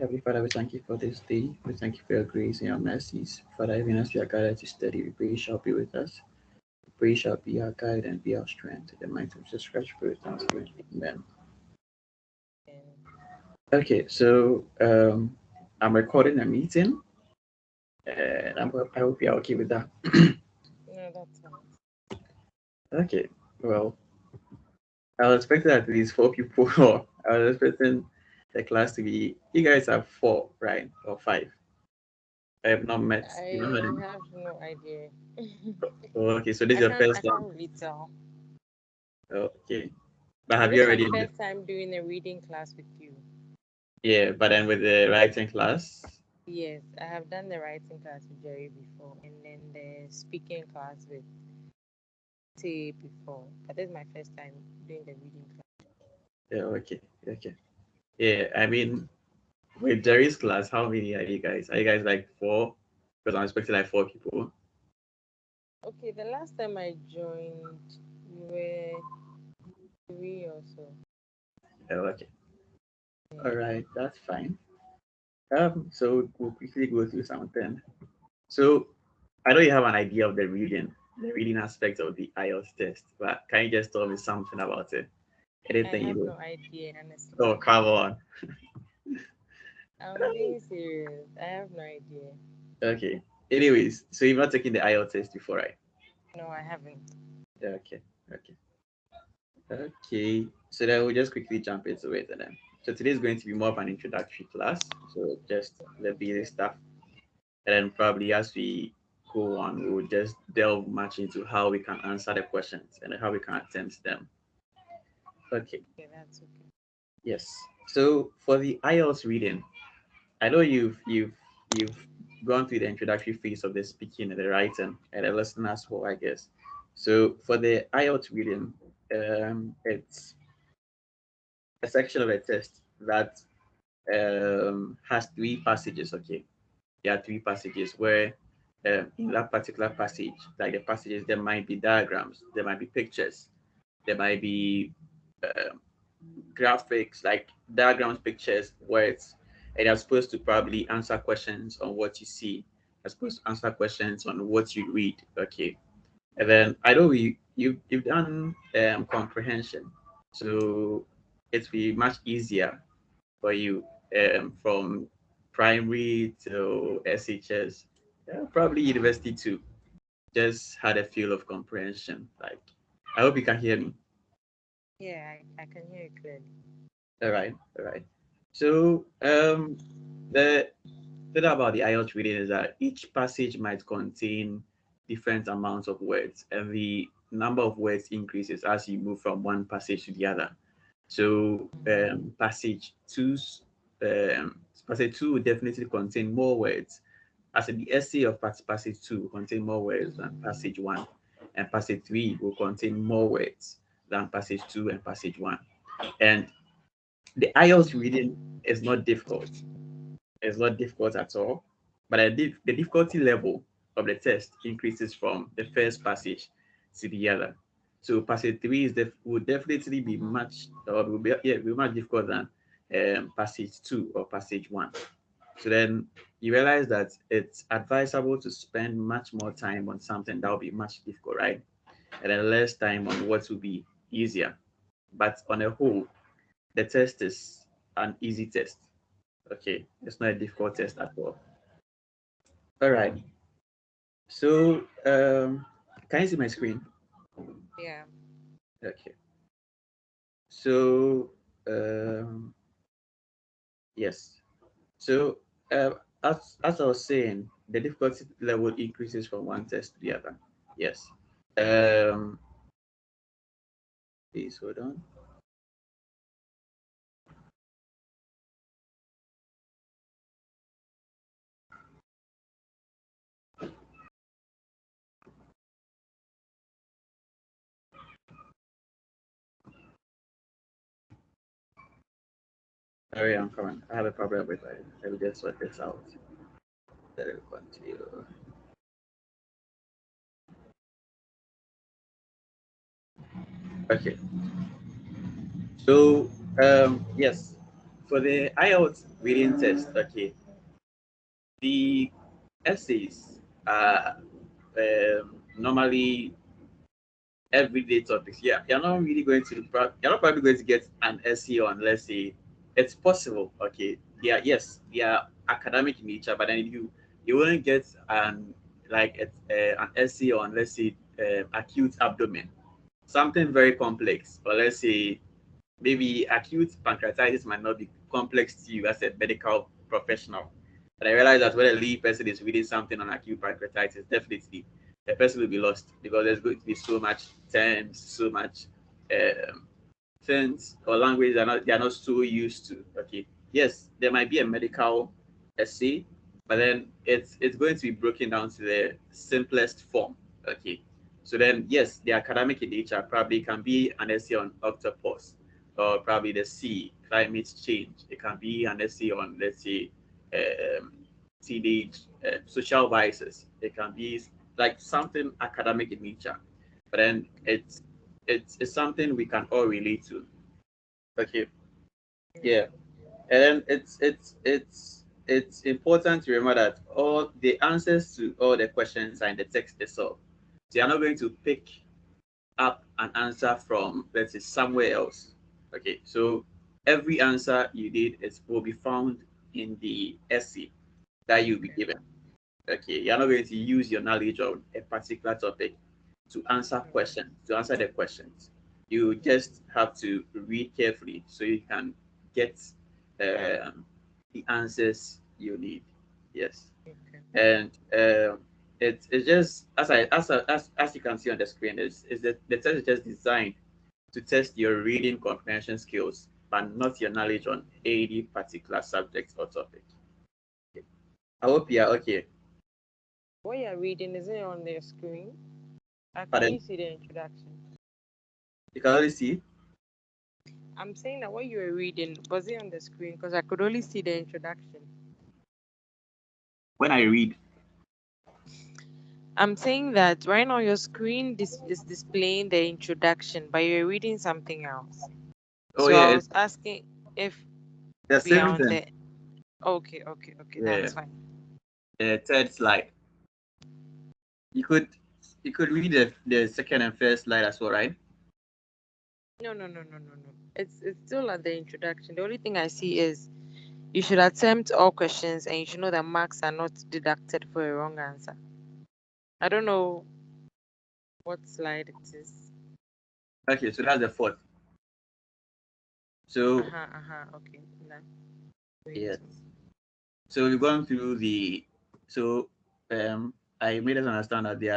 Heavenly Father, we thank you for this day. We thank you for your grace and your mercies. Father, even as we are gathered to study, we pray you shall be with us. We pray you shall be our guide and be our strength. In the mighty name of Jesus Christ, we pray with thanksgiving. Amen. Okay, so I'm recording a meeting, and I hope you're okay with that. No, that's all. Okay, well, I was expecting at least four people. Or I was expecting the class to be. You guys have four, right, or five? I have not met. You know, I have no idea. okay, so this is your first I one. can't really tell. Okay, but Is have this you my already? first time doing a reading class with you? Yeah, but then with the writing class. Yes, I have done the writing class with Jerry before, and then the speaking class with Tay before. But this is my first time doing the reading class. Yeah, okay, okay. Yeah, I mean, with Jerry's class, how many are you guys? Are you guys like four? Because I'm expecting like four people. Okay, the last time I joined, we were three or so. Oh, okay. All Yeah. right, that's fine. So we'll quickly go through something. So I know you have an idea of the reading aspect of the IELTS test, but can you just tell me something about it? I Anything you have know? no idea, honestly. Oh, come on. I'm being serious. I have no idea. Okay. Anyways, so you've not taken the IELTS test before, right? No, I haven't. Okay. Okay. Okay, so then we'll just quickly jump into it and then. So today is going to be more of an introductory class. So just the basic stuff. And then probably as we go on, we'll just delve much into how we can answer the questions and how we can attempt them. Okay, Okay, that's okay. yes. So for the IELTS reading, I know you've gone through the introductory phase of the speaking and the writing and the listening as well, I guess. So for the IELTS reading, it's a section of a test that has three passages. Okay, there are three passages where in that particular passage, like the passages, there might be diagrams, there might be pictures, there might be um graphics, like diagrams, pictures, words, and you're supposed to probably answer questions on what you see. You're supposed to answer questions on what you read. Okay, and then I know you've done comprehension, so it's be much easier for you from primary to SHS, yeah, probably university too. Just had a feel of comprehension. Like, I hope you can hear me. Yeah, I can hear you clearly. All right, all right. So, the thing about the IELTS reading is that each passage might contain different amounts of words, and the number of words increases as you move from one passage to the other. So um, passage two will definitely contain more words. As in the essay of passage two will contain more words than passage one, and passage three will contain more words than passage two and passage one. And the IELTS reading is not difficult. It's not difficult at all, but the difficulty level of the test increases from the first passage to the other. So passage three will definitely be much or will be, yeah, will be much difficult than passage two or passage one. So then you realize that it's advisable to spend much more time on something that will be much difficult, right? And then less time on what will be easier. But on a whole, the test is an easy test. Okay, it's not a difficult test at all. All right. So, can you see my screen? Yeah. Okay. So, yes. So, uh, as I was saying, the difficulty level increases from one test to the other. Yes. Um, please hold on. Sorry, I'm coming. I have a problem with it. Let me just sort this out. Then we'll continue. Okay. So, yes. for the IELTS reading test, okay, the essays are normally everyday topics. Yeah, you're not really going to you're not probably going to get an essay on, let's say, it's possible. Okay, yeah, yes, they are academic in nature, but then you wouldn't get an essay on, let's say, acute abdomen, something very complex, or let's say maybe acute pancreatitis might not be complex to you as a medical professional. But I realize that when a lay person is reading something on acute pancreatitis, definitely the person will be lost because there's going to be so much terms, so much um, things or language they are not so used to. Okay, yes, there might be a medical essay, but then it's going to be broken down to the simplest form. Okay, so then yes, the academic in nature probably can be an essay on octopus or probably the sea, climate change. It can be an essay on, let's say, um, teenage social vices. It can be like something academic in nature, but then it's something we can all relate to. Okay, yeah, and then it's important to remember that all the answers to all the questions are in the text itself. So you're not going to pick up an answer from, let's say, somewhere else. Okay, so every answer you did will be found in the essay that you'll be given. Okay, you're not going to use your knowledge on a particular topic to answer questions, to answer the questions. You just have to read carefully so you can get the answers you need. Yes, Okay. and it's just as you can see on the screen, is that the test is just designed to test your reading comprehension skills, but not your knowledge on any particular subject or topic. Okay. I hope you are okay. What you're reading, is it on the screen? I can Pardon? only see the introduction. You can only see. I'm saying that what you were reading, was it on the screen? Because I could only see the introduction. When I read. I'm saying that right now your screen is displaying the introduction, but you're reading something else. Oh So yeah, I it's was asking if the we are same on thing. the. Okay, okay, okay, Yeah, that's fine. the third slide. You could you could read the second and first slide as well, right? No, no, no, no, no, no. It's still at the introduction. The only thing I see is you should attempt all questions and you should know that marks are not deducted for a wrong answer. I don't know what slide it is. Okay, so that's the fourth. So Uh-huh, uh-huh. Okay. Nah. Wait. yes, so we've gone through the so um I made us understand that there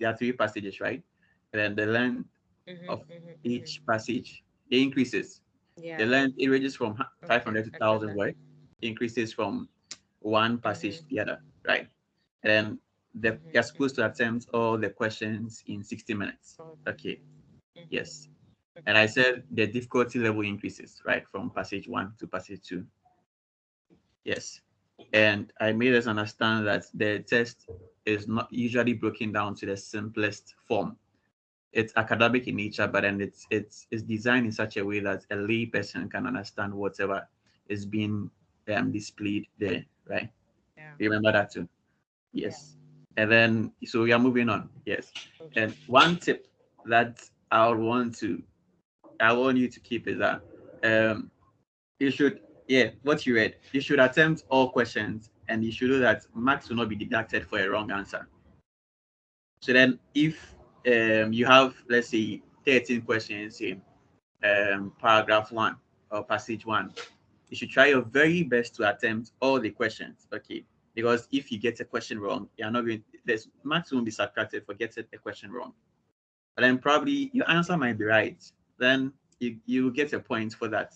are three passages, right? And then the length Mm-hmm, of mm-hmm, mm-hmm. each passage it increases. The Yeah. length it ranges from Okay, 500 to I got 1,000 that. words, increases from one passage to Mm-hmm, the other, right? And then mm-hmm, you're supposed to mm-hmm. attempt all the questions in 60 minutes. Okay. Okay, Mm-hmm. yes. And Okay. I said the difficulty level increases, right, from passage one to passage two. Yes. And I made us understand that the test is not usually broken down to the simplest form. It's academic in nature, but then it's designed in such a way that a lay person can understand whatever is being displayed there, right? Yeah. Remember that too. Yes. And then so we are moving on. Yes. Okay. And one tip that I want you to keep is that um you should, yeah, what you read, you should attempt all questions and you should know that marks will not be deducted for a wrong answer. So then if you have, let's say, 13 questions in paragraph one or passage one, you should try your very best to attempt all the questions. Okay. Because if you get a question wrong, you're not going, there's marks won't be subtracted for getting a question wrong. But then probably your answer might be right. Then you get a point for that.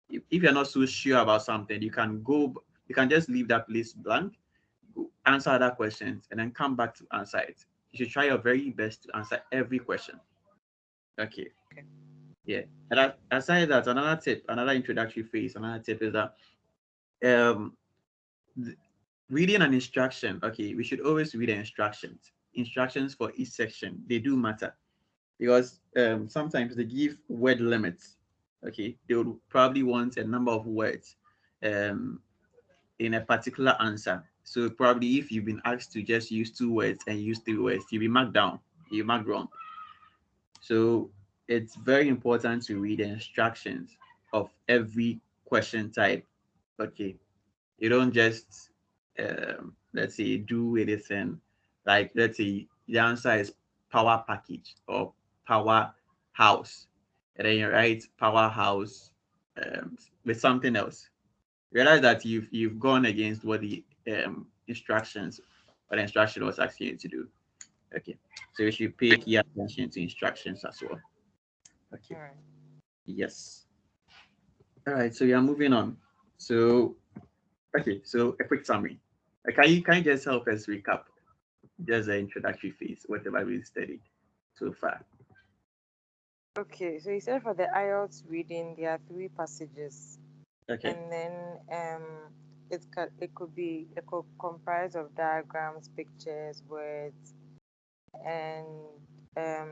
If you're not so sure about something, you can just leave that place blank, answer other questions, and then come back to answer it. You should try your very best to answer every question. Okay. Okay. Yeah. And aside that, another tip, another introductory phase, another tip is that um th- reading an instruction, okay, we should always read the instructions. Instructions for each section, they do matter because sometimes they give word limits. Okay, they would probably want a number of words um, in a particular answer. So probably if you've been asked to just use 2 words and use 3 words, you'll be marked down, you marked wrong. So it's very important to read the instructions of every question type. Okay, you don't just let's say do anything like, let's say the answer is power package or power house, and then you write powerhouse with something else. Realize that you've gone against what the instructions or the instruction was asking you to do. Okay, so you should pay key attention to instructions as well. Okay, All right. yes. All right, so you're moving on. So okay, so a quick summary. Can you just help us recap just the introductory phase, whatever we studied so far? Okay, so you said for the IELTS reading, there are three passages, Okay. and then it could comprise of diagrams, pictures, words, and um,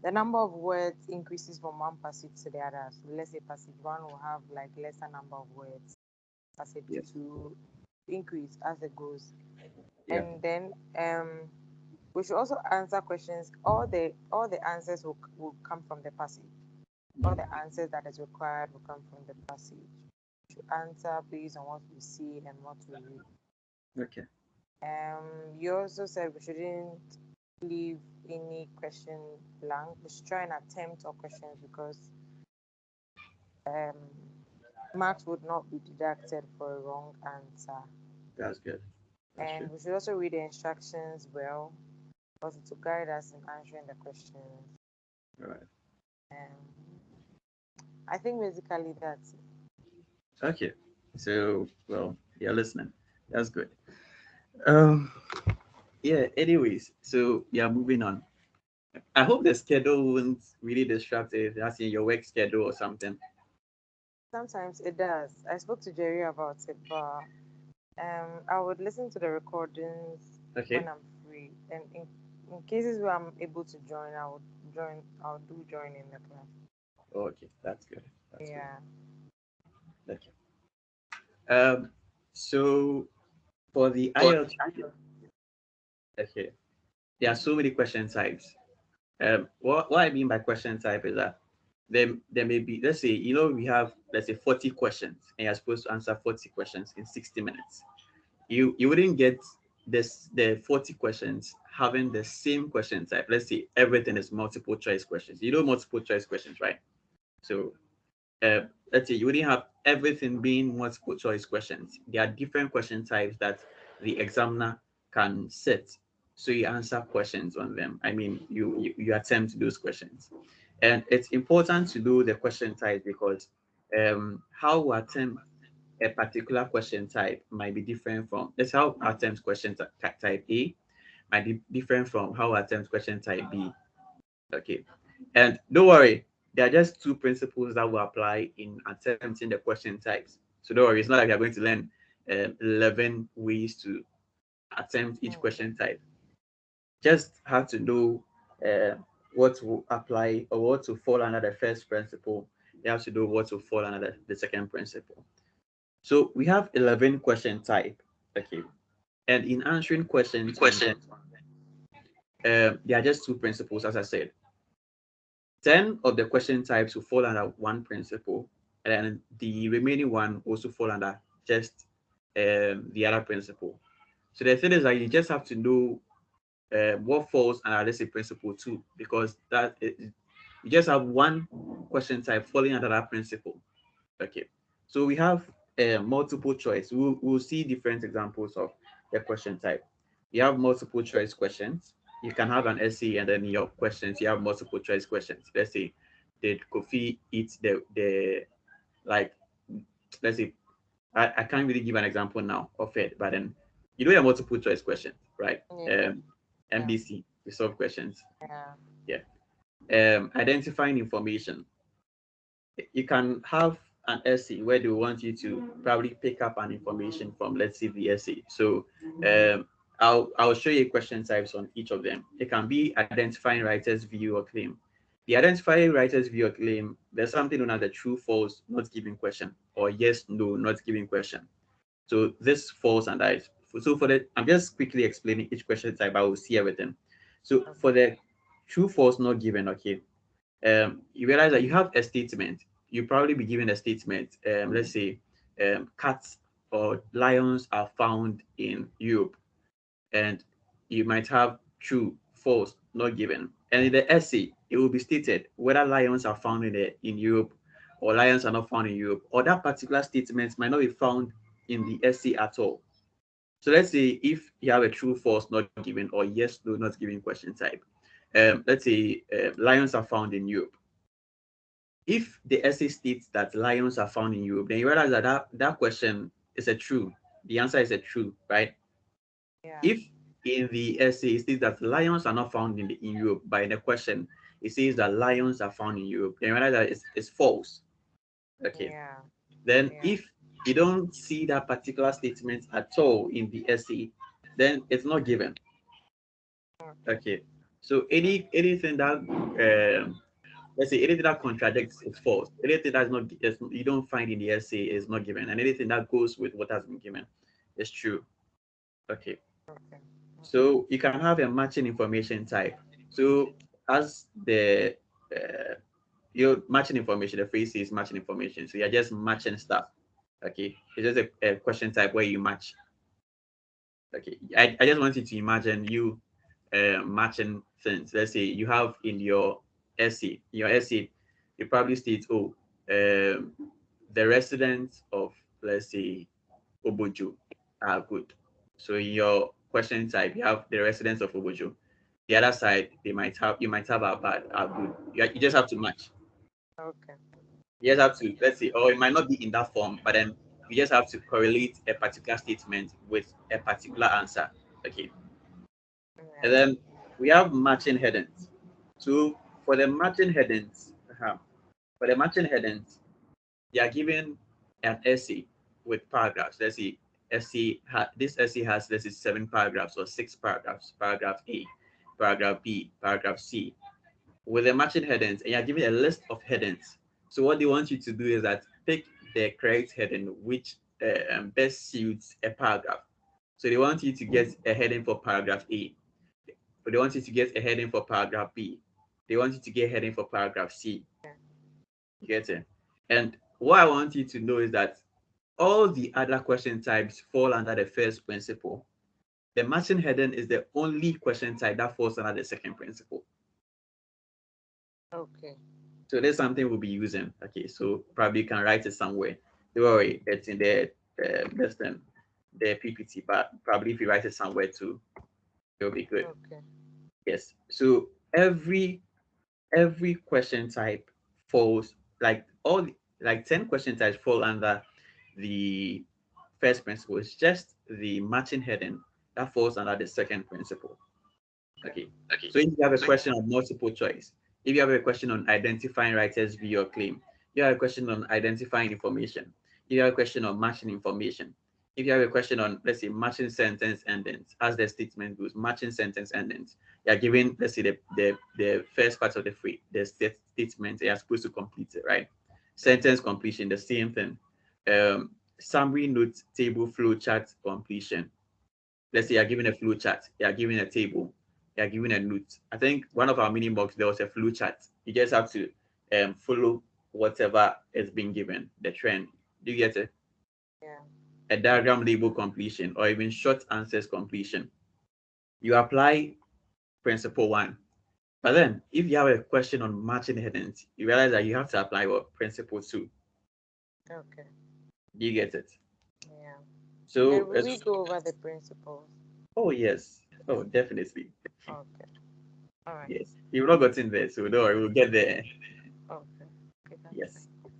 the number of words increases from one passage to the other. So let's say passage one will have like lesser number of words, passage Yes. two increase as it goes, Yeah. and then we should also answer questions. All the answers will come from the passage. All the answers that is required will come from the passage. We should answer based on what we see and what we read. Okay. You also said we shouldn't leave any question blank. We should try and attempt all questions because um, marks would not be deducted for a wrong answer. That's good. That's true. And we should also read the instructions well, also to guide us in answering the questions. All right. I think basically that's it. Okay. So, well, you're listening. That's good. Um. Yeah. Anyways, so yeah, moving on. I hope the schedule won't really distract you. That's in your work schedule or something. Sometimes it does. I spoke to Jerry about it, but I would listen to the recordings when Okay. I'm free. And in cases where I'm able to join, I would join. I'll do join in the class. Okay. That's good. That's good. Yeah. Okay. Um. So for the IELTS, okay, there are so many question types. What I mean by question type is that there may be, let's say, we have, let's say, 40 questions, and you're supposed to answer 40 questions in 60 minutes. You wouldn't get the 40 questions having the same question type. Let's say everything is multiple choice questions. You know multiple choice questions, right? So uh, let's say you wouldn't have everything being multiple choice questions. There are different question types that the examiner can set. So you answer questions on them. I mean, you attempt those questions. And it's important to know the question type because how we attempt a particular question type might be different from, that's how we attempt question type A might be different from how we attempt question type B. Okay. And don't worry, there are just two principles that will apply in attempting the question types. So don't worry, it's not like you're going to learn 11 ways to attempt each Mm. question type. Just have to know uh, what to apply or what to fall under the first principle. You have to know what to fall under the second principle. So we have 11 question type. Okay. And in answering questions on them, there are just two principles, as I said. 10 of the question types will fall under one principle, and then the remaining one also fall under just the other principle. So the thing is that you just have to know what falls under, let's say, principle two, because you just have one question type falling under that principle. Okay. So we have multiple choice. We'll see different examples of the question type. You have multiple choice questions. You can have an essay and then your questions, you have multiple choice questions. Let's say, did Kofi eat the like, let's say, I can't really give an example now of it, but then you know your multiple choice questions, right? Yeah. Yeah. MDC, resolve questions. Yeah. Yeah. Identifying information. You can have an essay where they want you to probably pick up an information from, let's say, the essay. So I'll show you question types on each of them. It can be identifying writer's view or claim. The identify writer's view or claim, there's something known as the true, false, not given question, or yes, no, not given question. So this falls under it. So for the, I'm just quickly explaining each question type, I will see everything. So for Okay. the true, false, not given, okay, you realize that you have a statement. You probably be given a statement. Let's say cats or lions are found in Europe, and you might have true, false, not given. And in the essay, it will be stated whether lions are found in Europe or lions are not found in Europe, or that particular statement might not be found in the essay at all. So let's say if you have a true, false, not given, or yes, no, not given question type. Let's say lions are found in Europe. If the essay states that lions are found in Europe, then you realize that that question is a true. The answer is a true, right? Yeah. If in the essay it says that lions are not found in Europe, but in the question it says that lions are found in Europe, then you realize that it's false. Okay. Yeah. Then Yeah. if you don't see that particular statement at all in the essay, then it's not given. Okay. Okay. So anything that let's say anything that contradicts is false. Anything that's not you don't find in the essay is not given, and anything that goes with what has been given is true. Okay. Okay. Okay. So you can have a matching information type. So as the uh, your matching information, the phrase is matching information. So you're just matching stuff. Okay. It's just a question type where you match. Okay. I just want you to imagine you matching things. Let's say you have in your essay, you probably state, oh, the residents of, let's say, Obojo are good. So in your question type, you have the residents of Obojo. The other side, you might have are bad, are good. You just have to match. Okay. You just have to, let's say, or it might not be in that form, but then you just have to correlate a particular statement with a particular answer. Okay. And Yeah. then we have matching headings. So for the matching headings, for the matching headings, they are given an essay with paragraphs. Let's see, this essay has, let's say, 7 paragraphs or 6 paragraphs. Paragraph A, paragraph B, paragraph C, with the matching headings, and you're given a list of headings. So what they want you to do is that pick the correct heading which best suits a paragraph. So they want you to get a heading for paragraph A, but they want you to get a heading for paragraph B. They want you to get a heading for paragraph C. You get it? And what I want you to know is that all the other question types fall under the first principle. The matching heading is the only question type that falls under the second principle. Okay. So there's something we'll be using. Okay, so probably you can write it somewhere. Don't worry, it's in this thing, the PPT, but probably if you write it somewhere too, it'll be good. Okay. Yes. So every question type falls like like 10 question types fall under the first principle. It's just the matching heading that falls under the second principle. Okay. Okay. So if you have a So question on multiple choice, if you have a question on identifying writer's view or claim, you have a question on identifying information, if you have a question on matching information, if you have a question on, let's say, matching sentence endings, as the statement goes, matching sentence endings, you are given, let's say, the first part of the phrase, the statement, you are supposed to complete it, right? Sentence completion, the same thing. Summary note, table, flow chart completion. Let's say you're given a flow chart, you're given a table, you're given a note. I think one of our mini box there was a flow chart. You just have to follow whatever is being given, the trend. Do you get it? yeah. A diagram label completion or even short answers completion. You apply principle one. But then if you have a question on matching headings, you realize that you have to apply what principle two. Okay. Do you get it? Yeah. So And will we it's, go over the principles? oh yes. Oh definitely. Okay. All right. Yes. You've not gotten there, so don't worry, we'll get there. Okay. Okay, that's Yes. fine.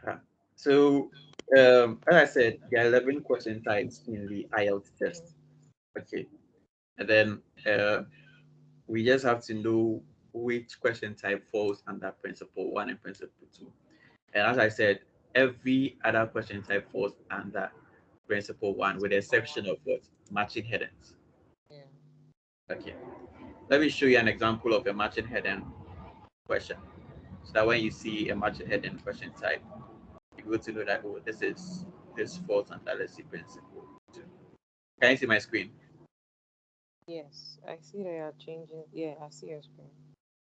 Uh-huh. So, as I said, there are 11 question types in the IELTS test. Mm-hmm. Okay. And then we just have to know which question type falls under principle one and principle two. And as I said, every other question type falls under principle one, with the Principle exception one. of what? Matching headings. Yeah. Okay. Let me show you an example of a matching heading question, so that when you see a matching heading question type, you go to know that, oh, this falls under, let's see, principle two. Can you see my screen? Yes, I see they are changing. Yeah, I see your screen.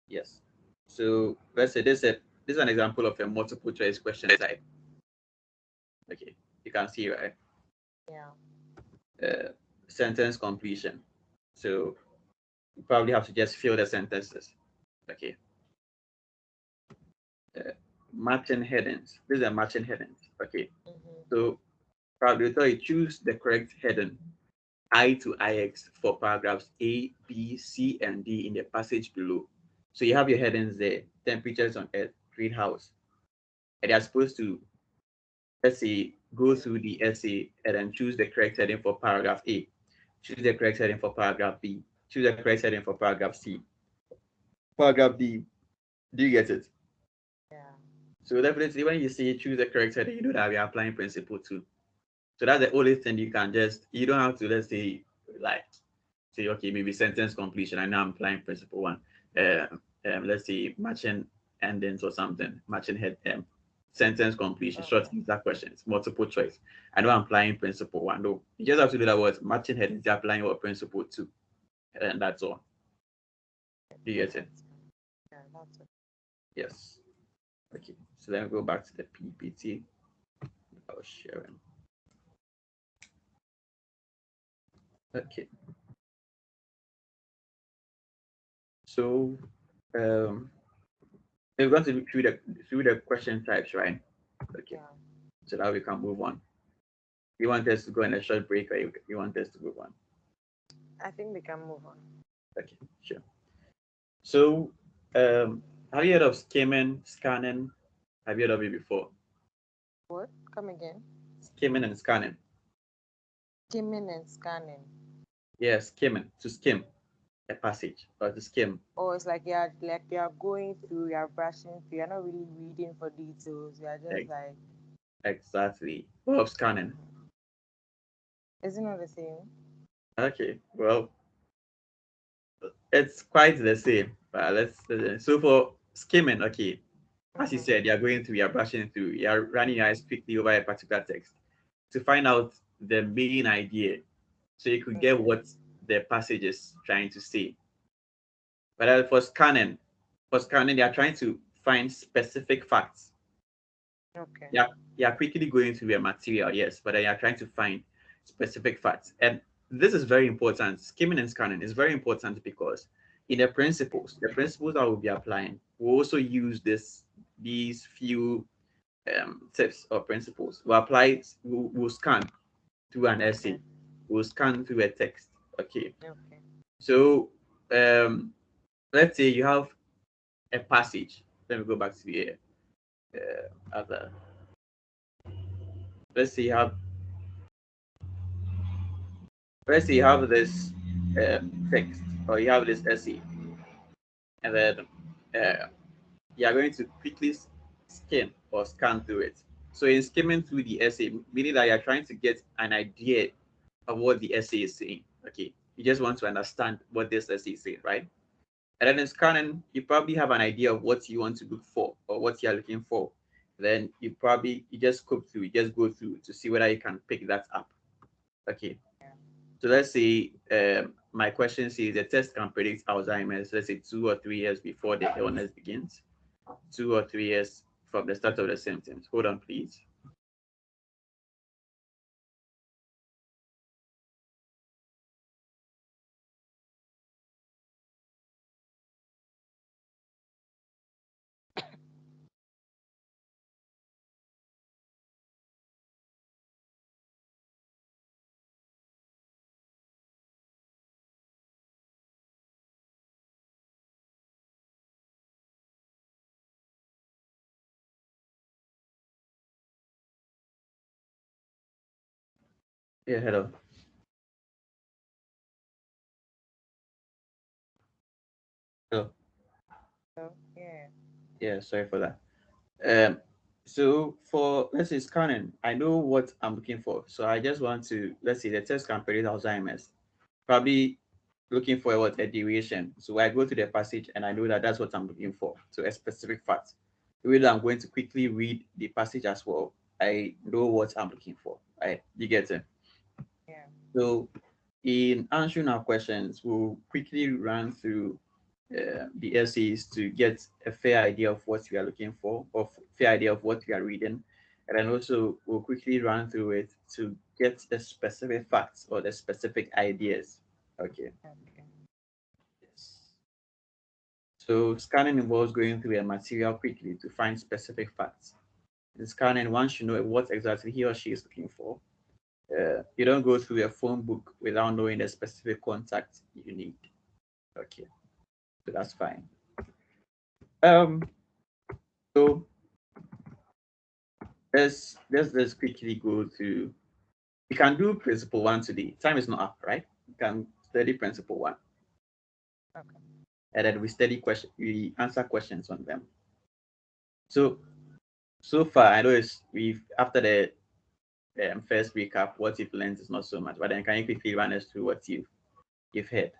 Yes. So let's say this is an example of a multiple choice question type. Okay, you can see, right? Yeah. Sentence completion. So you probably have to just fill the sentences. Okay. Uh, Matching headings. These are matching headings. Okay. Mm-hmm. So probably tell you choose the correct heading I to IX for paragraphs A, B, C, and D in the passage below. So you have your headings there: temperatures on Earth, greenhouse, and they're supposed to, let's say, go through the essay and then choose the correct heading for paragraph A, choose the correct heading for paragraph B, choose the correct heading for paragraph C, paragraph D. Do you get it? Yeah. So definitely when you see choose the correct heading, you know that we are applying principle two. So that's the only thing you can just, you don't have to, let's say, like, say, okay, maybe sentence completion. I know I'm applying principle one. Let's say matching endings or something, matching head, sentence completion, short Okay. answer questions, multiple choice. I know I'm applying principle one. No, you just have to do that word matching headings, you're applying what principle two, and that's all. Do you get it? That's yeah, that's it. Yes. Okay. So then we go back to the PPT I was sharing. Okay. So um we're going to through the question types, right? Okay. Yeah. So now we can move on. You want us to go on a short break, or you want us to move on? I think we can move on. Okay, sure. So, have you heard of skimming, scanning? Have you heard of it before? What? Come again. Skimming and scanning. Skimming and scanning. Yeah, skimming, to skim a passage or to skim. Oh, it's like you're going through, you're brushing through, you're not really reading for details. You're just Ex- like, exactly. What of scanning? is it not the same? Okay, well, it's quite the same. But so for skimming, okay, as you Mm-hmm. said, you're going through, you're brushing through, you're running your eyes quickly over a particular text to find out the main idea, so you could get Okay. what the passage is trying to say. But for scanning, they are trying to find specific facts. Okay. Yeah, you are quickly going through your material, yes, but they are trying to find specific facts. And this is very important. Skimming and scanning is very important because in the principles that we'll be applying, we'll also use these few tips or principles. We'll scan through an Okay. essay, we'll scan through a text. Okay. Okay. So let's say you have a passage. Let me go back to the other. Let's say you have let's say you have this text, or you have this essay, and then uh, you are going to quickly skim or scan through it. So in skimming through the essay, meaning that you are trying to get an idea of what the essay is saying. Okay, you just want to understand what this essay is saying, right? And then in scanning, you probably have an idea of what you want to look for or what you're looking for. Then you just scope through, you just go through to see whether you can pick that up. Okay. So let's say my question says the test can predict Alzheimer's, let's say 2 or 3 years before the illness begins, 2 or 3 years from the start of the symptoms. Hold on, please. Yeah, hello. Hello. So, yeah. Yeah, sorry for that. Um, so for, let's say, scanning, I know what I'm looking for. So I just want to, let's say the test can predict Alzheimer's. Probably looking for what a duration. So I go to the passage and I know that that's what I'm looking for. So a specific fact. Whether I'm going to quickly read the passage as well, I know what I'm looking for. Right? You get it? Yeah. So in answering our questions, we'll quickly run through the essays to get a fair idea of what we are looking for, or fair idea of what we are reading. And then also we'll quickly run through it to get the specific facts or the specific ideas. Okay. Okay. Yes. So scanning involves going through a material quickly to find specific facts. In scanning, one should know what exactly he or she is looking for. You don't go through a phone book without knowing the specific contact you need. Okay, so that's fine. Um, so let's quickly go to. We can do principle one today. Time is not up, right? We can study principle one, Okay. and then we study question. We answer questions on them. So so far, I know it's we've after the first recap, what you've learned is not so much. But then, can you quickly run us through what you've heard?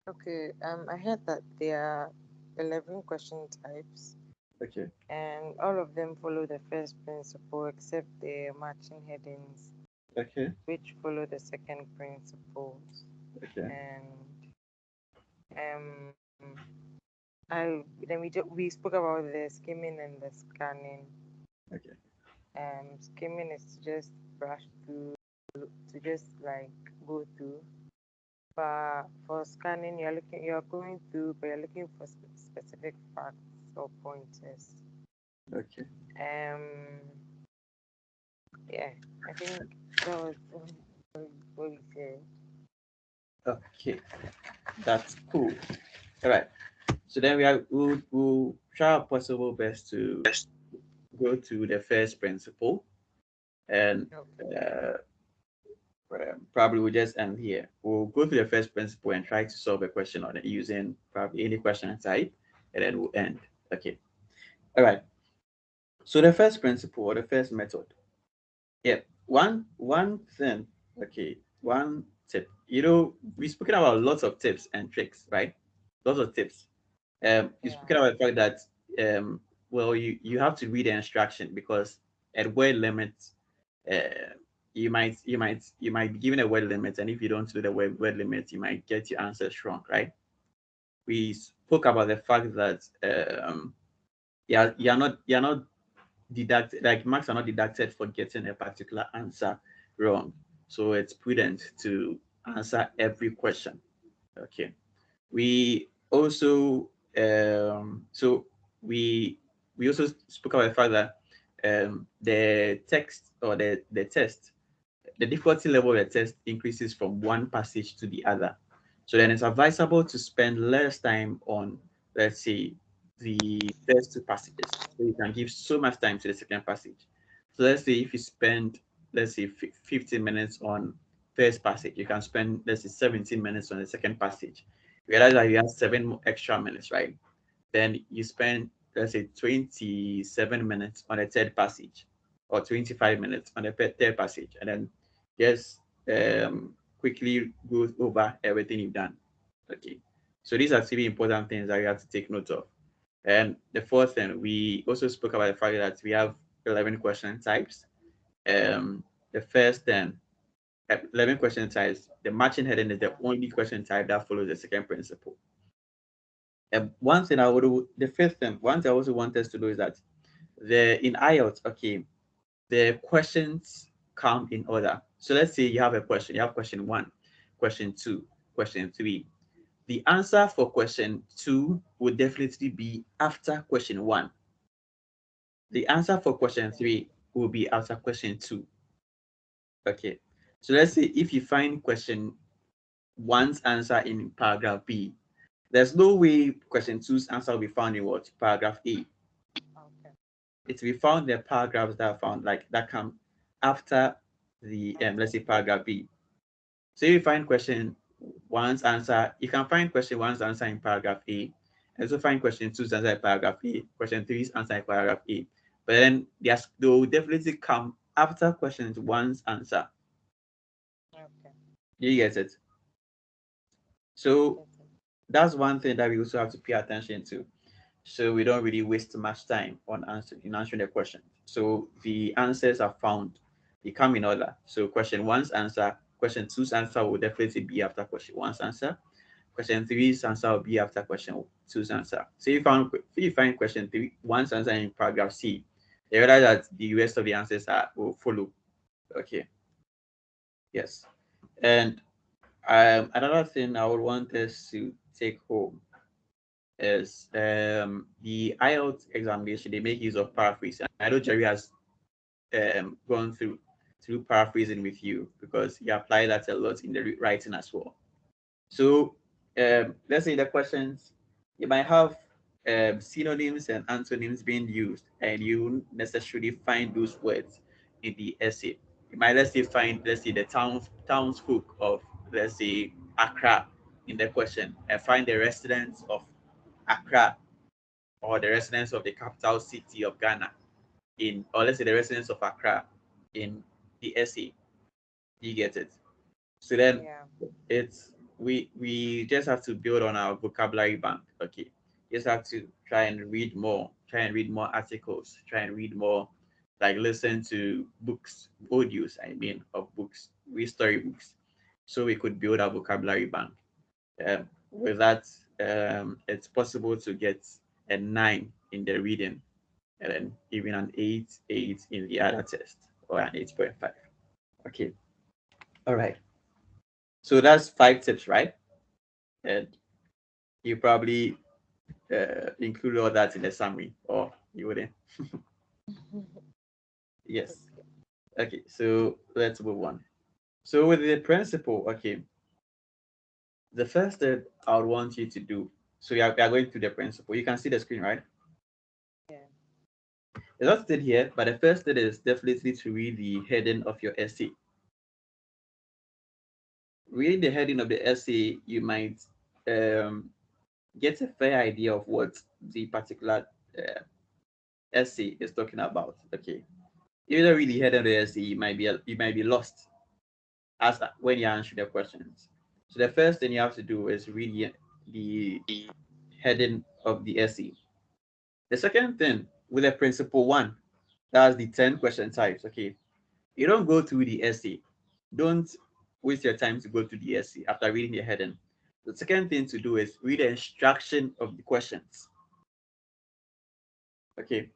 Okay. I heard that there are 11 question types, Okay. and all of them follow the first principle except the matching headings, Okay. which follow the second principles. Okay. And um, we spoke about the skimming and the scanning. Okay. Skimming is to just brush through, to just like go through. But for scanning, you're going through, but you're looking for specific facts or pointers. Okay. Um, yeah, I think that was what we said. Okay. That's cool. All right. So then we'll try our possible best to go to the first principle, and Okay. uh, probably we'll just end here. We'll go to the first principle and try to solve a question on it using probably any question type, and then we'll end. Okay. All right. So the first principle or the first method. Yeah. One thing. Okay. One tip. We've spoken about lots of tips and tricks, right? Lots of tips. You Yeah. speaking about the fact that well, you have to read the instruction because at word limit, uh, you might be given a word limit, and if you don't do the word limit, you might get your answers wrong, right? We spoke about the fact that you're not deducted, like marks are not deducted for getting a particular answer wrong, so it's prudent to answer every question. Okay. We also so we also spoke about the fact that the text or the test, the difficulty level of the test increases from one passage to the other. So then it's advisable to spend less time on, let's say, the first two passages. So you can give so much time to the second passage. So let's say if you spend, let's say, 15 minutes on first passage, you can spend, let's say, 17 minutes on the second passage. You realize that you have extra minutes, right? Then you spend, let's say, 27 minutes on the third passage, or 25 minutes on the third passage, and then just quickly go over everything you've done. Okay. So these are three important things that you have to take note of. And the fourth thing, we also spoke about the fact that we have 11 question types. The first 11 question types, the matching heading is the only question type that follows the second principle. One thing the first thing, one thing I also want us to do is that in IELTS, okay, the questions come in order. So let's say you have a question, you have question one, question two, question three. The answer for question two would definitely be after question one. The answer for question Okay. three will be after question two. Okay. So let's say if you find question one's answer in paragraph B, there's no way question two's answer will be found in what? Paragraph A. Okay. It will be found in the paragraphs that are found like that come after the let's After say B. paragraph B. So if you find question one's answer, you can find question one's answer in paragraph A, and also find question two's answer in paragraph A, question three's answer in paragraph A. But then they will definitely come after question one's answer. Okay. You get it? So that's one thing that we also have to pay attention to. So we don't really waste much time on answering the question. So the answers are found, they come in order. So question one's answer, question two's answer will definitely be after question one's answer. Question three's answer will be after question two's answer. So if you find question three, one's answer in paragraph C, you realize that the rest of the answers will follow. Okay. Yes. And another thing I would want us to take home is the IELTS examination. They make use of paraphrase. I know Jerry has gone through paraphrasing with you because he applied that a lot in the writing as well. So let's say the questions, you might have synonyms and antonyms being used, and you necessarily find those words in the essay. You might let's say the townsfolk of, let's say, Accra in the question, and find the residents of Accra or the residents of the capital city of Ghana in, or let's say the residents of Accra in the essay. You get it? So then Yeah. it's we just have to build on our vocabulary bank. Okay. Just have to try and read more articles, try and read more, like listen to books, audios, I mean, of books, read storybooks, so we could build our vocabulary bank. With that, it's possible to get a 9 in the reading and then even an 8 in the other test, or an 8.5. Okay. All right. So that's 5 tips, right? And you probably include all that in the summary, or you wouldn't. Yes. Okay. So let's move on. So with the principle, okay, the first thing I would want you to do. So we are going through the principle. You can see the screen, right? Yeah. It's not stated here, but the first thing is definitely to read the heading of your essay. Reading the heading of the essay, you might um, get a fair idea of what the particular essay is talking about. Okay, if you don't really head on the essay, you might be lost as when you answer the questions. So the first thing you have to do is read the heading of the essay. The second thing with the principle one, that's the 10 question types. Okay, you don't go through the essay. Don't waste your time to go through the essay after reading the heading. The second thing to do is read the instruction of the questions. Okay,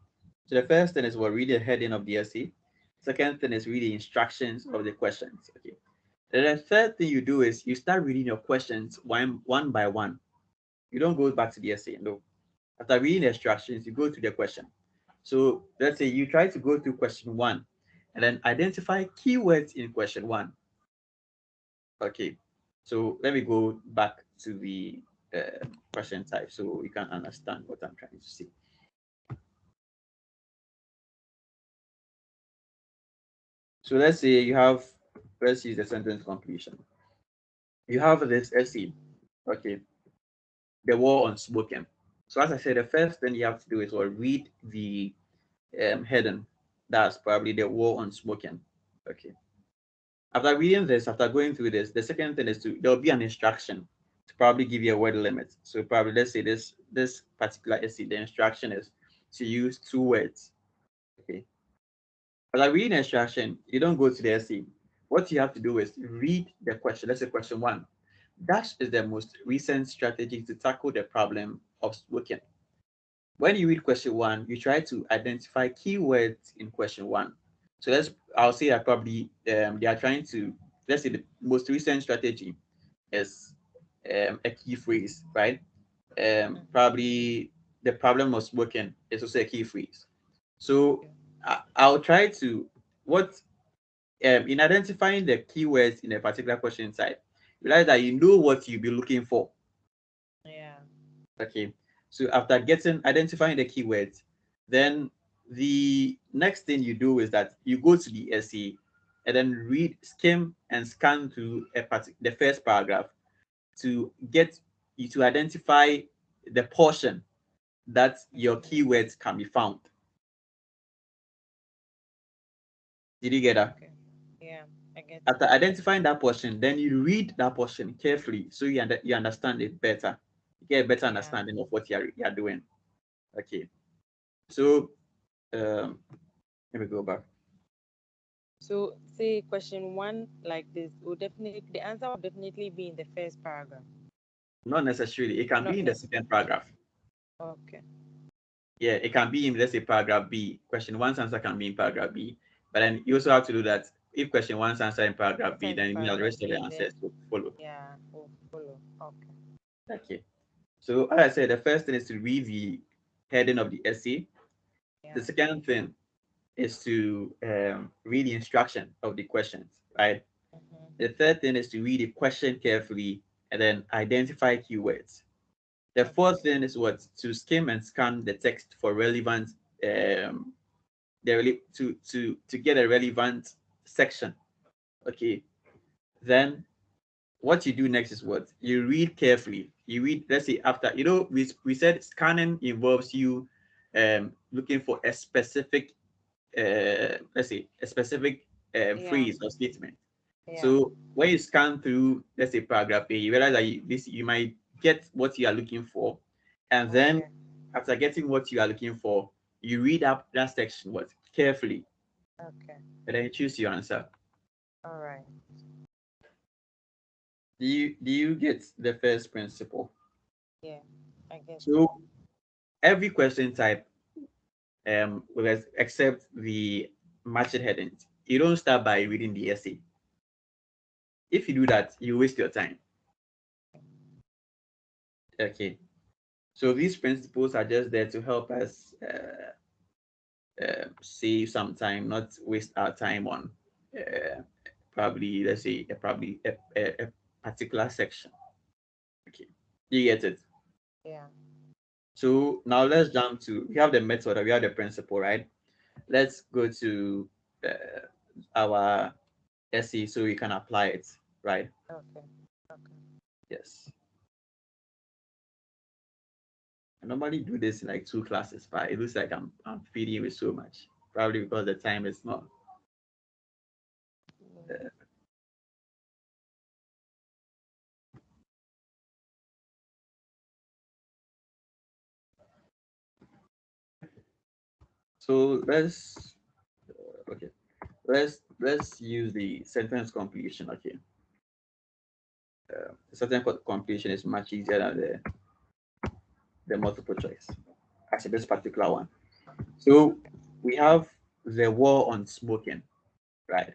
so the first thing is what read the heading of the essay. Second thing is read the instructions of the questions. Okay. Then the third thing you do is you start reading your questions one by one. You don't go back to the essay. No. After reading the instructions, you go to the question. So let's say you try to go through question one and then identify keywords in question one. Okay. So let me go back to the question type so you can understand what I'm trying to say. So let's say let's use the sentence completion. You have this essay, okay, the war on smoking. So as I said, the first thing you have to do is read the heading. That's probably the war on smoking. Okay. After reading this, after going through this, the second thing is there'll be an instruction to probably give you a word limit. So probably let's say this particular essay, the instruction is to use 2 words. Okay. After reading the instruction, you don't go to the essay. What you have to do is read the question. Let's say question one. That is the most recent strategy to tackle the problem of smoking. When you read question one, you try to identify keywords in question one. So I'll say that probably they are trying to, let's say the most recent strategy is a key phrase, right? Probably the problem of smoking is also a key phrase. So I'll try to, what in identifying the keywords in a particular question type, realize that you know what you'll be looking for. Yeah. Okay. So after identifying the keywords, then the next thing you do is that you go to the essay and then skim and scan through the first paragraph to get you to identify the portion that your keywords can be found. Did you get that? Okay. Yeah, I After identifying that portion, then you read that portion carefully so you understand it better. You get a better understanding of what you are doing. Okay. So let me go back. So say question one like this will definitely the answer will definitely be in the first paragraph. Not necessarily. It can Not be in the second paragraph. okay. Yeah, it can be in, let's say, paragraph B. Question one's answer can be in paragraph B. But then you also have to do that. If question one's answer in paragraph B, Answer then in you mean the paragraph rest of the B, answers then will follow. yeah, will follow. Okay. Okay. So as I said, the first thing is to read the heading of the essay. The Yeah. second thing is to read the instruction of the questions, right? Mm-hmm. The third thing is to read the question carefully and then identify keywords. The fourth Okay. thing is what? To skim and scan the text for relevant to get a relevant section. Okay. Then what you do next is what? You read carefully. You read, let's say after, we said scanning involves you looking for a specific let's say a specific Yeah. phrase or statement. Yeah. So when you scan through, let's say paragraph A, you realize that you might get what you are looking for, and then Okay. after getting what you are looking for, you read up that section what carefully, Okay. and then you choose your answer. All right. Do you get the first principle? Yeah. I get it. So every question type, except the matched headings, you don't start by reading the essay. If you do that, you waste your time. Okay. So these principles are just there to help us save some time, not waste our time on uh, probably, let's say, a particular section. Okay, you get it. Yeah. So now let's jump to, we have the method, we have the principle, right? Let's go to our essay so we can apply it, right? Okay. Okay. Yes. I normally do this in like two classes, but it looks like I'm feeding with so much. Probably because the time is not. Mm. So okay, let's use the sentence completion. Okay, the sentence completion is much easier than the multiple choice. Actually, this particular one. So we have the war on smoking, right?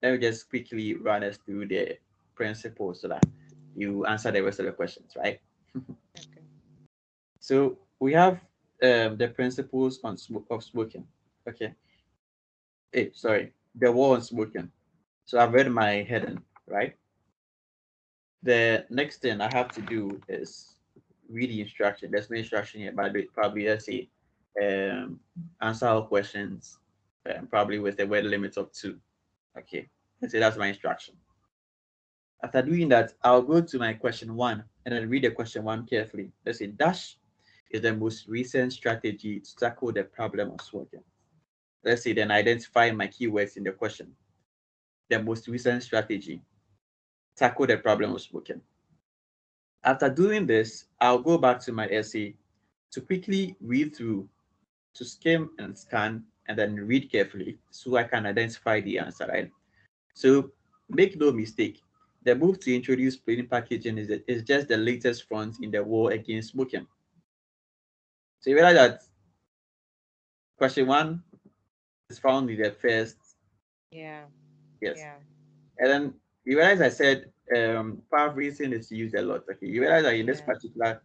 Let me just quickly run us through the principles so that you answer the rest of the questions, right? Okay. So we have the principles on of smoking. Okay. Hey, sorry, the war on smoking. So I've read my heading, right? The next thing I have to do is read the instruction. There's no instruction here, but probably let's say um, answer all questions, probably with a word limit of 2. Okay, let's say that's my instruction. After doing that, I'll go to my question 1 and then read the question 1 carefully. Let's say dash is the most recent strategy to tackle the problem of smoking. Let's say then identify my keywords in the question. The most recent strategy, tackle the problem of smoking. After doing this, I'll go back to my essay to quickly read through, to skim and scan, and then read carefully so I can identify the answer, right? So make no mistake, the move to introduce plain packaging is just the latest front in the war against smoking. So you realize that question 1 is found in the first, Yeah. yes. Yeah. And then you realize I said paraphrasing is used a lot. Okay, you realize that in this Yeah. particular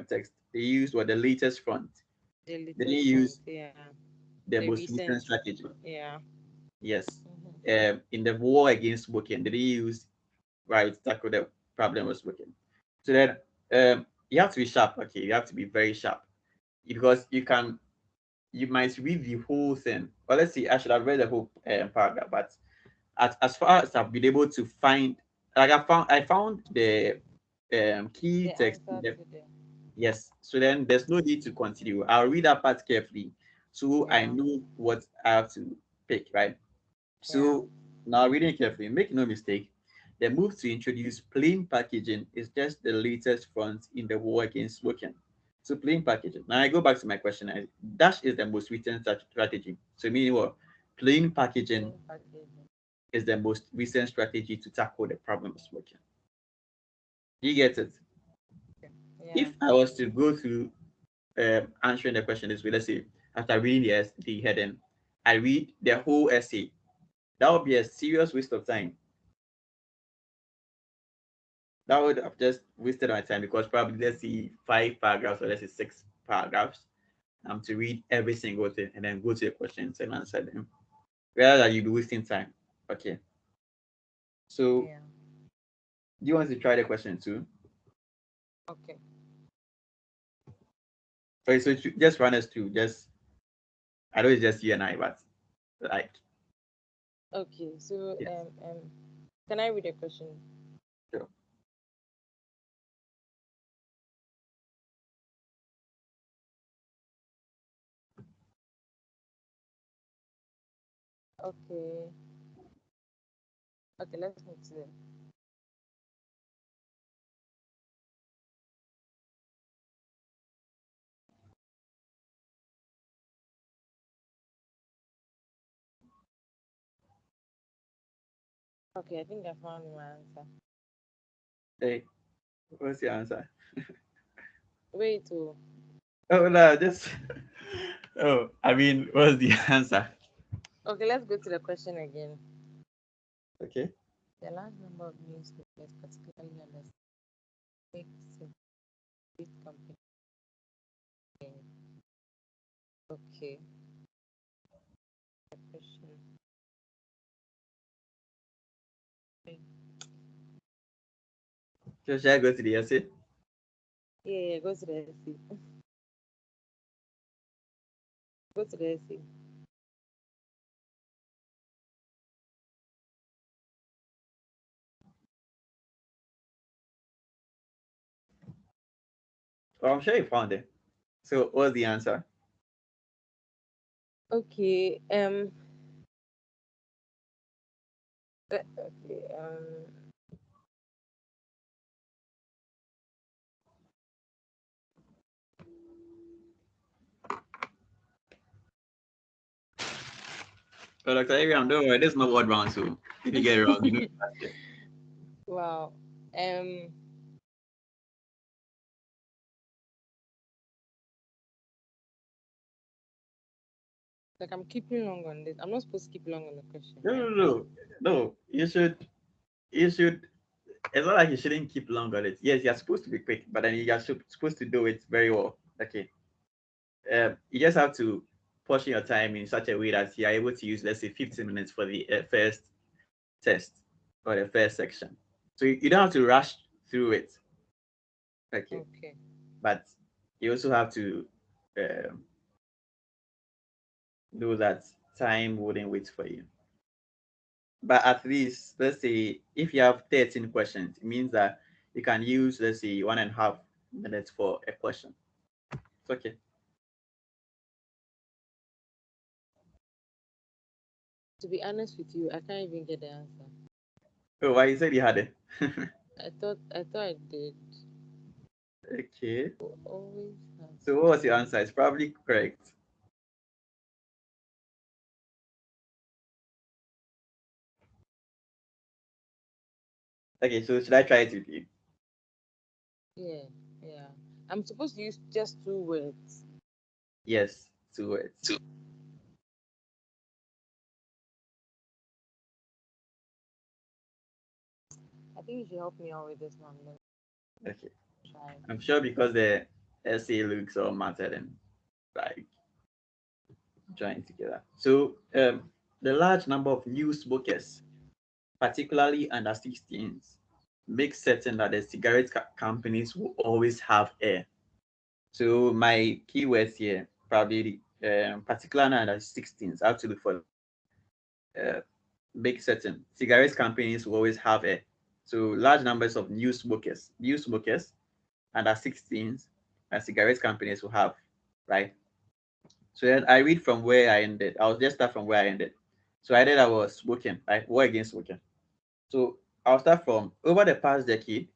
text, they used what the latest front. The They didn't latest front. use Yeah. the The most recent recent. strategy. Yeah. Yes. Mm-hmm. In the war against smoking, they didn't use right to tackle the problem of smoking. So then you have to be sharp. Okay, you have to be very sharp because you might read the whole thing. Well, let's see. I should have read the whole paragraph, but as far as I've been able to find, like I found the key The text in answer the, to the yes. So then there's no need to continue. I'll read that part carefully so I yeah. know what I have to pick, right? Yeah. So Now, reading carefully, make no mistake, the move to introduce plain packaging is just the latest front in the war against smoking. So, plain packaging. Now, I go back to my question. Dash is the most recent strategy. So, meaning what? Plain packaging Plain packaging. is the most recent strategy to tackle the problem of smoking. You get it? Yeah. If I was to go through answering the question this way, let's say after reading the heading, I read the whole essay. That would be a serious waste of time. That would have just wasted my time because probably let's see 5 paragraphs or let's say 6 paragraphs to read every single thing and then go to the questions and answer them. Rather than you be wasting time. Okay. So Yeah. do you want to try the question too? Okay. Okay, so just run us through. Just I know it's just you and I, but like Okay. So yes. can I read a question? Sure. Okay. Okay. Let's move to it. Okay. I think I found my answer. Hey, what's your answer? Wait. Oh. Oh no, just oh, I mean, what's the answer? Okay. Let's go to the question again. Okay. The large number of newspapers, particularly on the big company. Okay. The question. So shall I go to the essay? Yeah. Yeah. Go to the essay. Go to the essay. Well, I'm sure you found it. So what's the answer? Okay. Okay. Oh, Dr. Abraham, Wow. don't worry, this is my word round, so if you get it wrong, you know. Wow. Like I'm keeping long on this. I'm not supposed to keep long on the question, No, right? no, no, no. You should. It's not like you shouldn't keep long on it. Yes, you're supposed to be quick, but then you're supposed to do it very well. Okay. You just have to portion your time in such a way that you're able to use, let's say, 15 minutes for the first test or the first section. So you don't have to rush through it. Okay. Okay. But you also have to um, know that time wouldn't wait for you. But at least, let's say, if you have 13 questions, it means that you can use, let's say, 1.5 minutes for a question. It's okay. To be honest with you, I can't even get the answer. Oh, why you said you had it? I thought I did. Okay. Always have. So what was your answer? It's probably correct. Okay, so should I try it with you? Yeah, yeah. I'm supposed to use just 2 words. Yes, 2 words. I think you should help me out with this one. Let's Okay. try. I'm sure because the essay looks all mattered and like joined together. So the large number of new smokers, particularly under 16s, make certain that the cigarette companies will always have air. So my keywords here, probably particularly under 16s, I have to look for uh, make certain cigarette companies will always have air. So large numbers of new smokers under 16s and cigarette companies will have, right? So then I read from where I ended. I'll just start from where I ended. So I did I was smoking, right? War against smoking. So I'll start from over the past decade,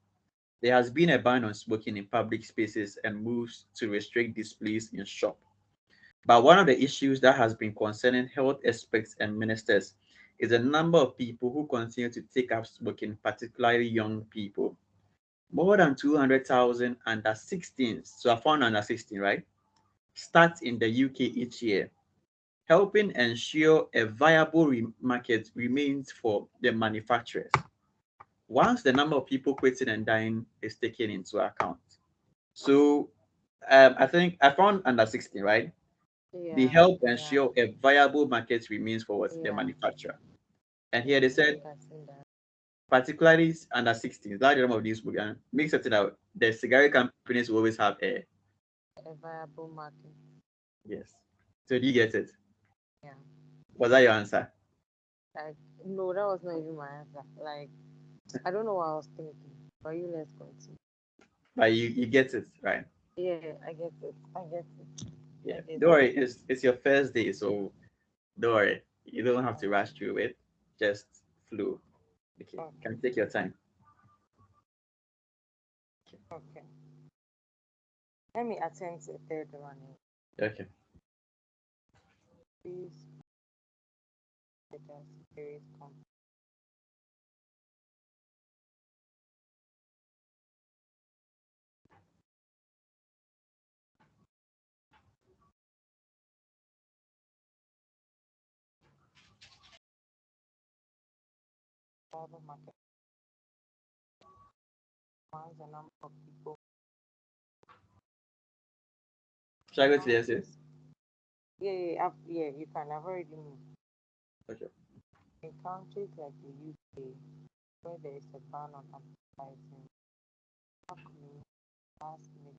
there has been a ban on smoking in public spaces and moves to restrict displays in shop. But one of the issues that has been concerning health experts and ministers is the number of people who continue to take up smoking, particularly young people. More than 200,000 under 16s, so I found under 16, right? Starts in the UK each year, helping ensure a viable market remains for the manufacturers. Once the number of people quitting and dying is taken into account. So I think I found under 16, right? They Yeah, help yeah, ensure a viable market remains for what the yeah, manufacturer. And here yeah. they I said, think I've seen that. particularly under 16, large number of these book and make certain that the cigarette companies will always have a A viable market. yes. So do you get it? Yeah. Was that your answer? Like, no, that was not even my answer. Like, I don't know what I was thinking. But you let's continue. But you get it, right? Yeah, I get it. I get it. I Yeah. get Don't it. worry, it's your first day, so don't worry. You don't have to rush through it. Just flow. Okay. Okay, Can you take your time? okay. Let me attempt the third one. Okay. Please let us spirit come. Viable market. Once the number of people Shall I go to the essay? countries. Yeah, yeah, you can. I've already moved. Okay. In countries like the UK, where there is a ban on advertising, companies last minute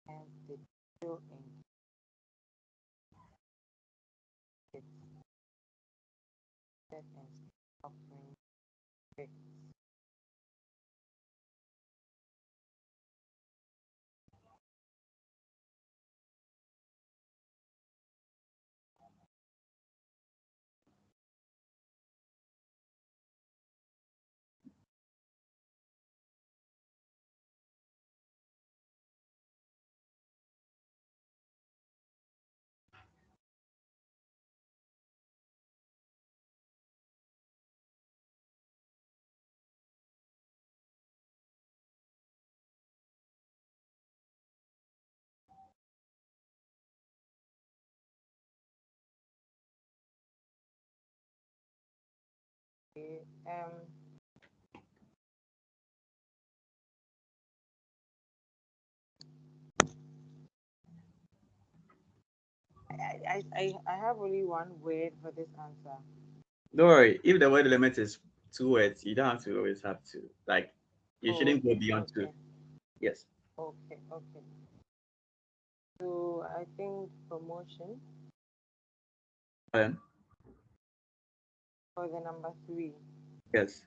and the deal in it set and offering it. Okay, I have only one word for this answer. Don't worry. If the word limit is 2 words, you don't have to always have to. Like, you Oh, shouldn't go okay, beyond two. okay, Yes. okay, okay. So I think promotion Um, for the number three. yes.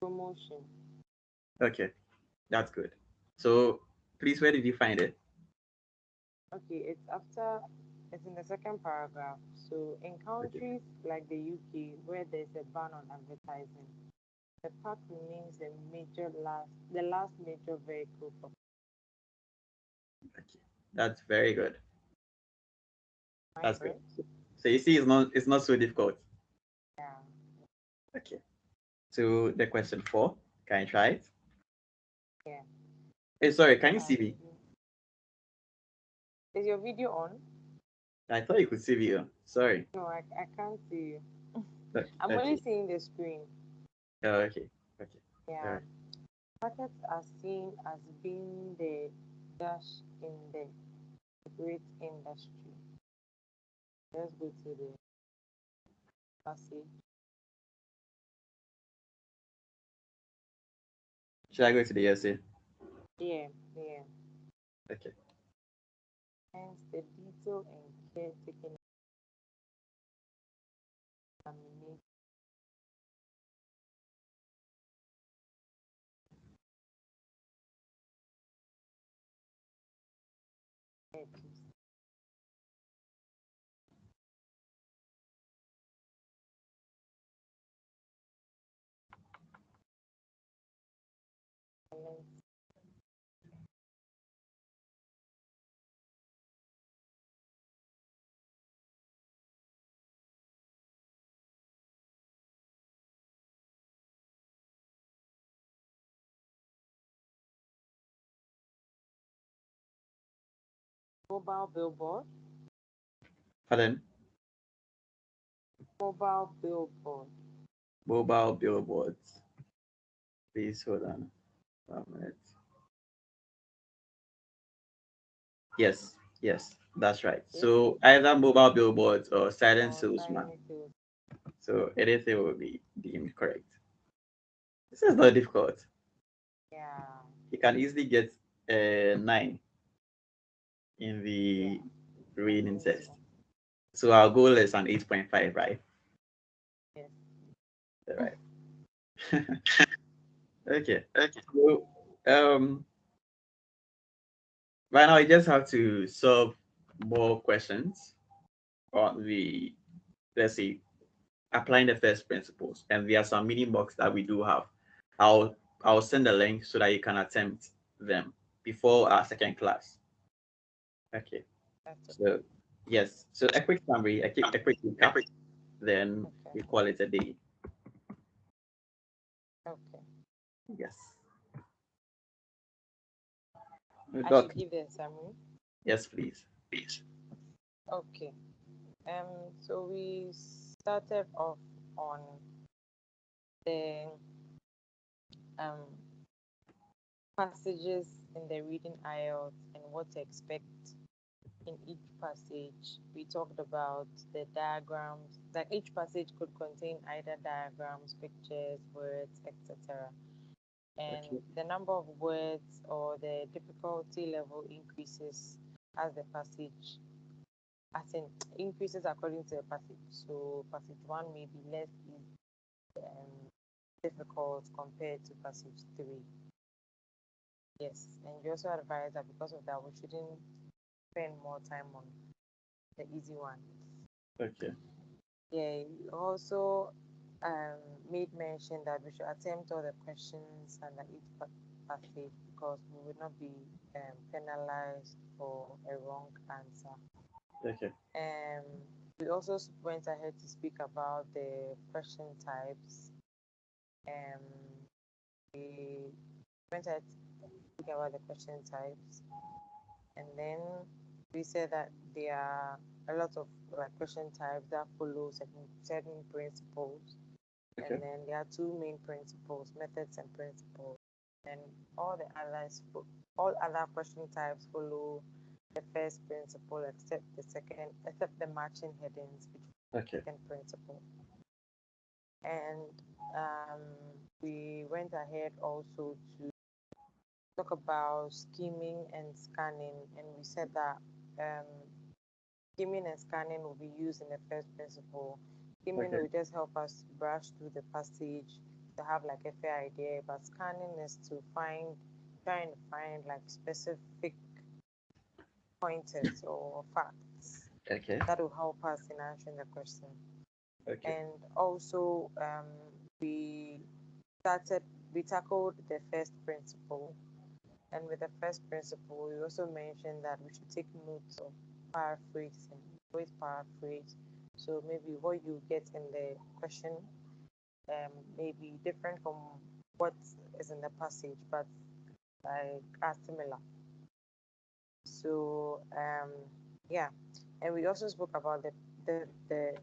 Promotion. Okay. That's good. So, please, where did you find it? Okay, it's in the second paragraph. So in Okay. countries like the UK where there's a ban on advertising, the park remains the last major vehicle for Okay. That's very good. my That's good. correct? So you see, it's not so difficult. Yeah. Okay. So the question 4. Can you try it? Yeah. Hey, sorry. Can Let you see us me? see. Is your video on? I thought you could see me. Sorry. No, I can't see you. Okay. I'm only Okay. seeing the screen. Okay. Okay. All Yeah. right. Markets are seen as being the dash in the great industry. Let's go to the passage. Should I go to the essay? Yeah, yeah. Okay. Hence the detail and care taken examination Mobile billboard. Pardon? Mobile billboard. Mobile billboards. Please hold on 1 minute. Yes, yes, that's right. Okay. So either mobile billboards or silent Or salesman. silent sales. So anything will be deemed correct. This is not difficult. Yeah. You can easily get a 9 in Yeah. the I reading think test. so. So our goal is an 8.5, right? Yes. All right. Okay. Okay. So right now you just have to solve more questions on the, let's see, applying the first principles. And there are some mini mocks that we do have. I'll send a link so that you can attempt them before our second class. Okay. That's So yes. So a quick summary, a quick recap, okay. then we Okay. call it a day. Okay. Yes. I Doc. should give the summary. Yes, please. Please. Okay. So we started off on the um passages in the reading IELTS and what to expect in each passage. We talked about the diagrams, like each passage could contain either diagrams, pictures, words, etc. And Okay. the number of words or the difficulty level increases as the passage, as in increases according to the passage. So passage one may be less difficult compared to passage three. Yes, and you also advise that because of that, we shouldn't spend more time on the easy one. Okay. Yeah, you also made mention that we should attempt all the questions under each passage because we would not be penalized for a wrong answer. Okay. We also went ahead to speak about the question types. Um, we went ahead to speak about the question types, and then we said that there are a lot of like question types that follow certain principles, Okay. and then there are two main principles, methods and principles, and all the others, all other question types follow the first principle except the second, except the matching headings, which is the Okay. second principle. And um, we went ahead also to talk about skimming and scanning, and we said that um, skimming and scanning will be used in the first principle. Skimming Okay. will just help us brush through the passage to have like a fair idea, but scanning is to try and find like specific pointers or facts Okay. that will help us in answering the question. Okay. And also, we started, we tackled the first principle. And with the first principle, we also mentioned that we should take notes of paraphrasing, always paraphrase. So maybe what you get in the question may be different from what is in the passage, but like are similar. So yeah, and we also spoke about the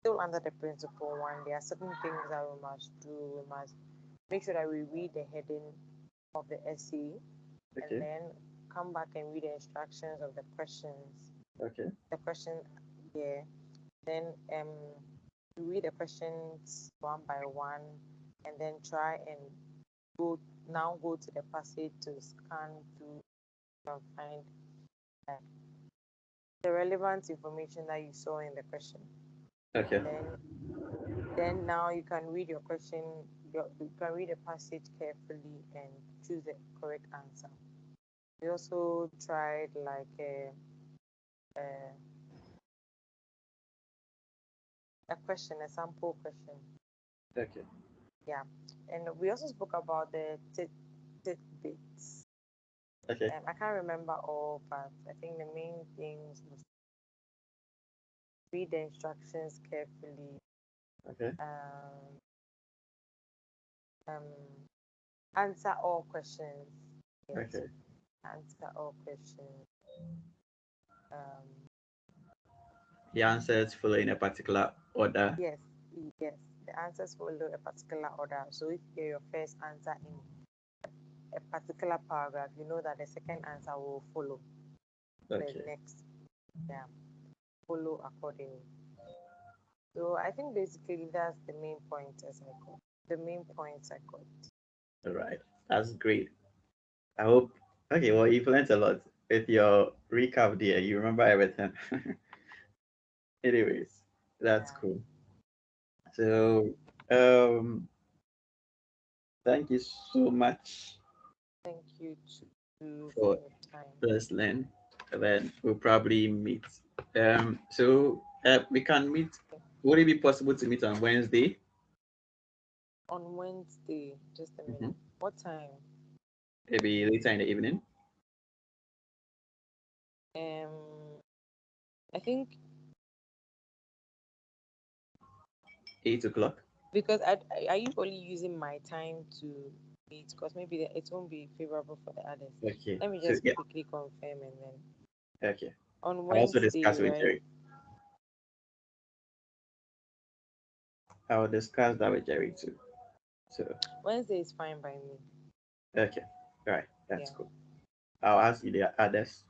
still under the principle one. There are certain things that we must do. We must make sure that we read the heading of the essay and Okay. then come back and read the instructions of the questions. Okay. The question, yeah. Then read the questions one by one, and then try and go to the passage to scan to find uh, the relevant information that you saw in the question. Okay. Then now you can read your question. You can read the passage carefully and choose the correct answer. We also tried like a question, a sample question. Okay. Yeah, and we also spoke about the tidbits. Okay. I can't remember all, but I think the main things was read the instructions carefully, Okay. um, um, answer all questions. Yes, Okay. answer all questions. Um, The answers follow in a particular order. yes, yes. The answers follow a particular order. So if you get your first answer in a particular paragraph, you know that the second answer will follow the Okay. next. Yeah, follow accordingly. So I think basically that's the main point as I got. The main points I got. All right. That's great. I hope. Okay. Well, you've learned a lot with your recap there. You remember everything. Anyways, that's Yeah. cool. So, um, thank you so much Thank you too for for your time. listening. And then we'll probably meet. We can meet. Would it be possible to meet on Wednesday? On Wednesday, just a Mm-hmm. minute. What time? Maybe later in the evening, I think 8 o'clock. because are you only using my time to meet? Because maybe it won't be favorable for the others. Okay. Let me So just yeah. quickly confirm and then Okay. on I'll also Wednesday, discuss with right? Jerry. I will discuss that with Jerry too. So Wednesday is fine by me. okay. All right. That's Yeah. cool. I'll ask you the others.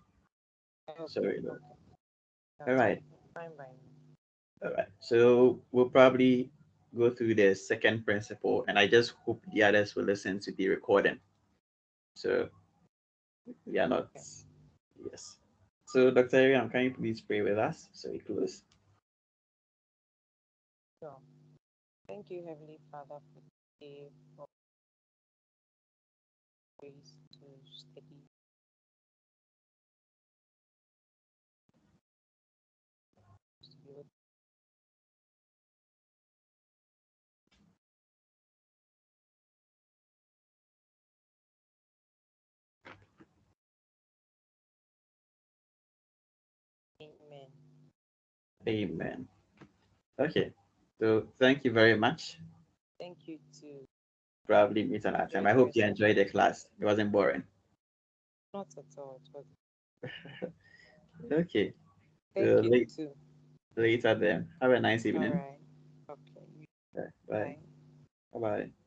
So Okay. Okay. all That's right. fine by me. All right. So we'll probably go through the second principle, and I just hope the others will listen to the recording. So we are not. Okay. Yes. So Dr. Ariam, can you please pray with us so we close? So thank you, Heavenly Father, for today, for grace to study. To be able Amen. Amen. Okay. So thank you very much. Thank you too. Probably meet another time. Enjoy I the hope you rest of enjoyed your the day. class. It wasn't boring. Not at all. It was. Okay. So Thank you too. later then. Have a nice All evening. right. Okay. Bye. Bye. Bye bye.